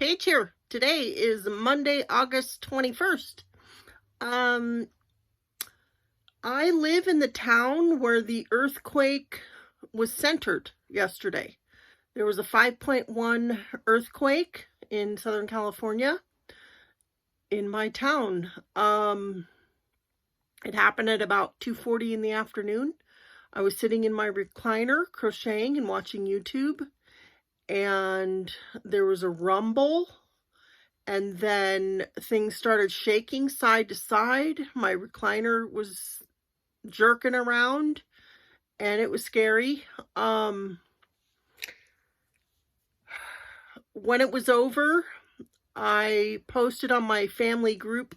Paige here. Today is Monday, August 21st. Um, I live in the town where the earthquake was centered yesterday. There was a 5.1 earthquake in Southern California in my town. It happened at about 2:40 in the afternoon. I was sitting in my recliner crocheting and watching YouTube, and there was a rumble. And then things started shaking side to side. My recliner was jerking around, and it was scary. When it was over, I posted on my family group.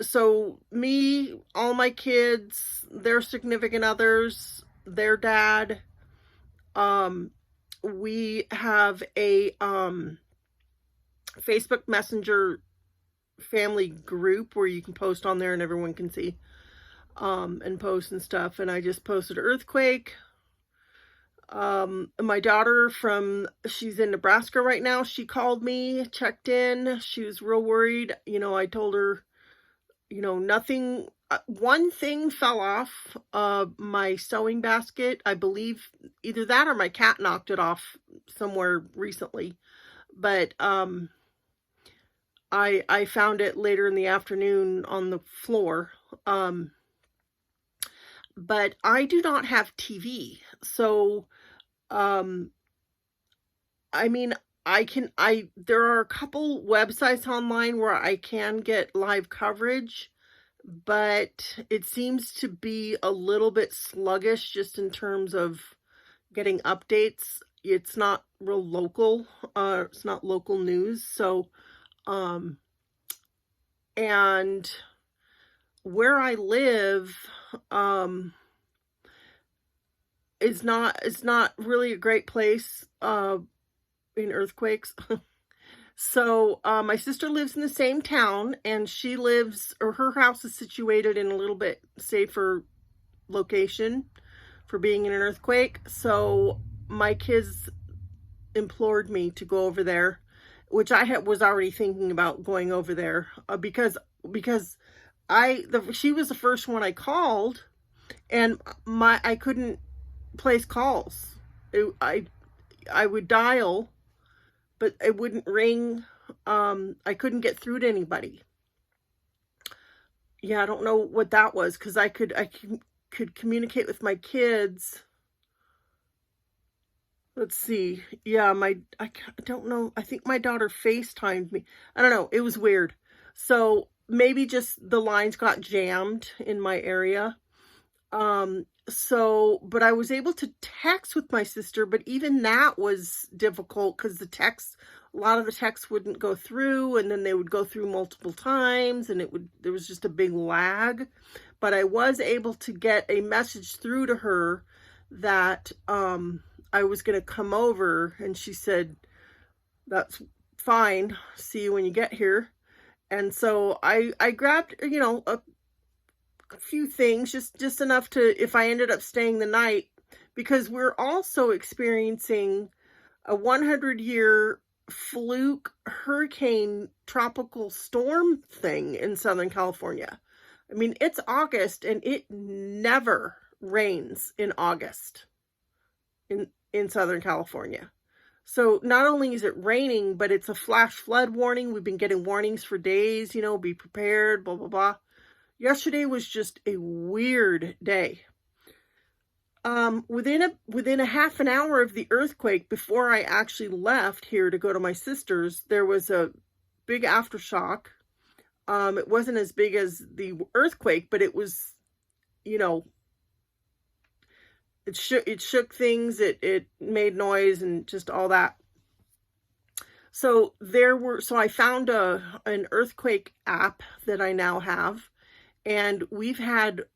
So me, all my kids, their significant others, their dad, we have a Facebook Messenger family group where you can post on there and everyone can see and post and stuff. And I just posted earthquake. My daughter she's in Nebraska right now. She called me, checked in. She was real worried. I told her, nothing. One thing fell off my sewing basket. I believe either that or my cat knocked it off somewhere recently. But I found it later in the afternoon on the floor. But I do not have TV. So, I mean, there are a couple websites online where I can get live coverage, but it seems to be a little bit sluggish just in terms of getting updates. It's not real local. It's not local news. So, and where I live, is not really a great place, in earthquakes. So, my sister lives in the same town, and her house is situated in a little bit safer location for being in an earthquake. So my kids implored me to go over there, which I was already thinking about going over there, because she was the first one I called, and I couldn't place calls. I would dial, but it wouldn't ring. I couldn't get through to anybody. Yeah, I don't know what that was, because I could communicate with my kids. Let's see. Yeah, I don't know. I think my daughter FaceTimed me. I don't know. It was weird. So maybe just the lines got jammed in my area. But I was able to text with my sister, but even that was difficult because a lot of the texts wouldn't go through, and then they would go through multiple times, and there was just a big lag. But I was able to get a message through to her that, I was going to come over, and she said, "That's fine. See you when you get here." And so I grabbed, a few things, just enough to, if I ended up staying the night, because we're also experiencing a 100-year fluke hurricane tropical storm thing in Southern California. I mean, it's August, and it never rains in August in Southern California. So not only is it raining, but it's a flash flood warning. We've been getting warnings for days, be prepared, blah, blah, blah. Yesterday was just a weird day. Within a half an hour of the earthquake, before I actually left here to go to my sister's, there was a big aftershock. It wasn't as big as the earthquake, but it was, it shook things, it made noise and just all that. So I found an earthquake app that I now have, and we've had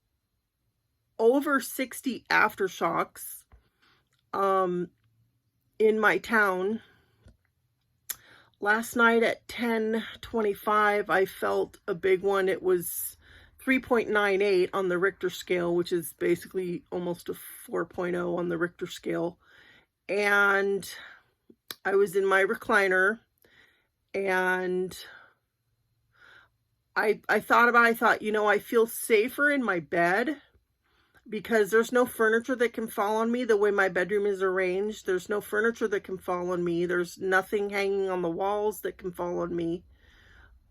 over 60 aftershocks in my town. Last night at 10:25, I felt a big one. It was 3.98 on the Richter scale, which is basically almost a 4.0 on the Richter scale. And I was in my recliner, and I thought, I feel safer in my bed because there's no furniture that can fall on me the way my bedroom is arranged. There's no furniture that can fall on me. There's nothing hanging on the walls that can fall on me.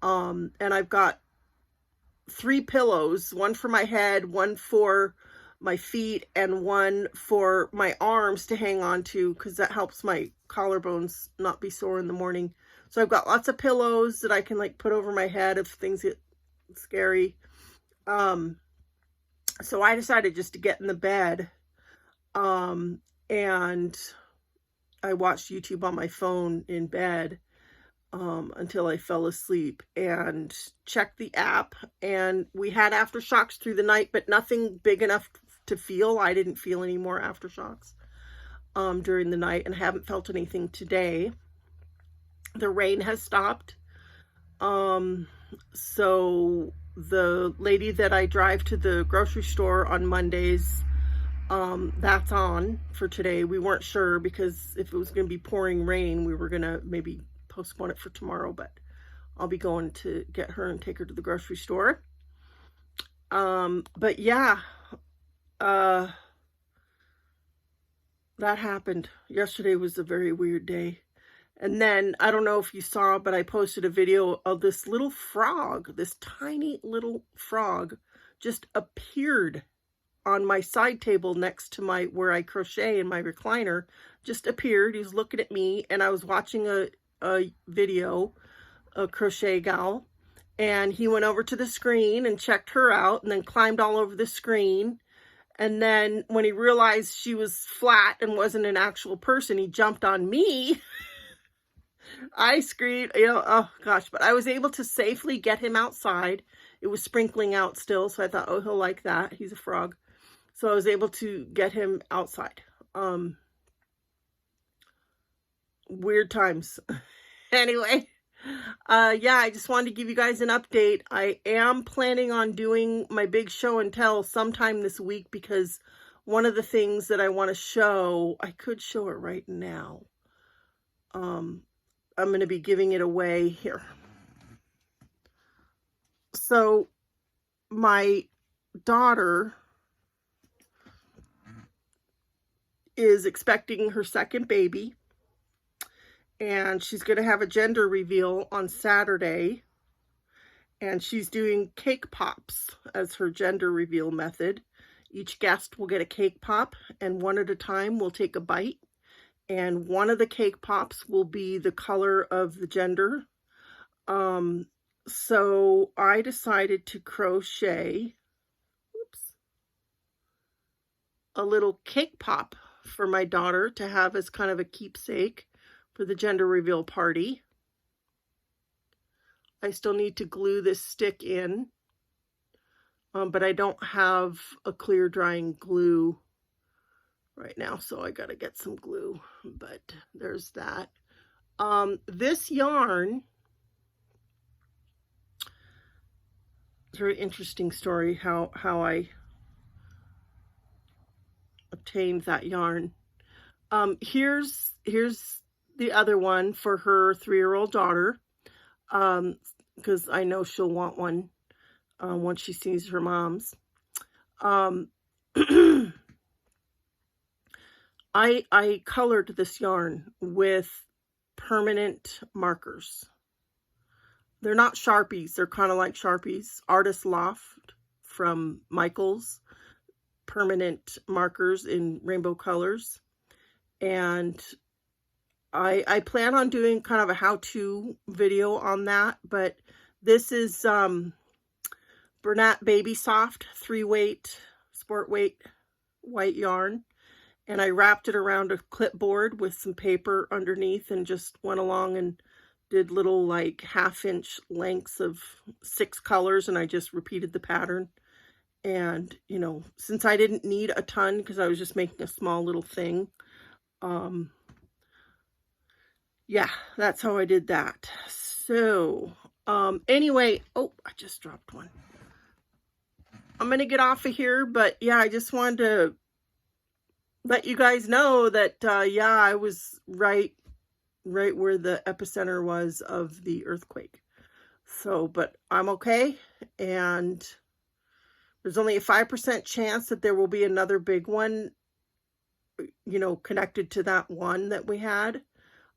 And I've got 3 pillows, one for my head, one for my feet, and one for my arms to hang on to, because that helps my collarbones not be sore in the morning. So I've got lots of pillows that I can like put over my head if things get scary. So I decided just to get in the bed, and I watched YouTube on my phone in bed until I fell asleep, and checked the app, and we had aftershocks through the night, but nothing big enough to feel. I didn't feel any more aftershocks during the night, and haven't felt anything today. The rain has stopped. So the lady that I drive to the grocery store on Mondays, that's on for today. We weren't sure, because if it was going to be pouring rain, we were going to maybe postpone it for tomorrow, but I'll be going to get her and take her to the grocery store. But yeah, that happened. Yesterday was a very weird day. And then, I don't know if you saw, but I posted a video of this little frog, this tiny little frog just appeared on my side table next to where I crochet in my recliner. Just appeared. He was looking at me, and I was watching a video, a crochet gal, and he went over to the screen and checked her out, and then climbed all over the screen. And then when he realized she was flat and wasn't an actual person, he jumped on me. I screamed, oh gosh, but I was able to safely get him outside. It was sprinkling out still, so I thought, oh, he'll like that. He's a frog. So I was able to get him outside. Weird times. Anyway, yeah, I just wanted to give you guys an update. I am planning on doing my big show and tell sometime this week, because one of the things that I want to show, I could show it right now. I'm going to be giving it away here. So my daughter is expecting her second baby, and she's going to have a gender reveal on Saturday, and she's doing cake pops as her gender reveal method. Each guest will get a cake pop, and one at a time will take a bite, and one of the cake pops will be the color of the gender. So I decided to crochet a little cake pop for my daughter to have as kind of a keepsake for the gender reveal party. I still need to glue this stick in, but I don't have a clear drying glue right now, so I gotta get some glue, but there's that. This yarn, it's a very interesting story how I obtained that yarn. Here's the other one for her 3-year-old daughter, because I know she'll want one once she sees her mom's. I colored this yarn with permanent markers. They're not Sharpies. They're kind of like Sharpies. Artist Loft from Michaels. Permanent markers in rainbow colors. And I plan on doing kind of a how-to video on that. But this is Bernat Baby Soft 3-weight, sport weight white yarn. And I wrapped it around a clipboard with some paper underneath, and just went along and did little like 1/2-inch lengths of 6 colors, and I just repeated the pattern. And, since I didn't need a ton because I was just making a small little thing, yeah, that's how I did that. So, anyway, oh, I just dropped one. I'm going to get off of here, but yeah, I just wanted to let you guys know that, yeah, I was right right where the epicenter was of the earthquake. So, but I'm okay, and there's only a 5% chance that there will be another big one, you know, connected to that one that we had.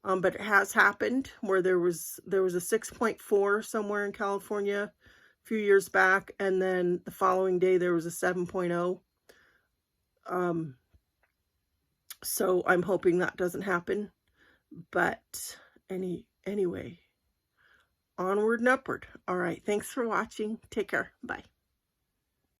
But it has happened where there was a 6.4 somewhere in California a few years back, and then the following day there was a 7.0. So I'm hoping that doesn't happen. But anyway, onward and upward. All right, thanks for watching. Take care. Bye.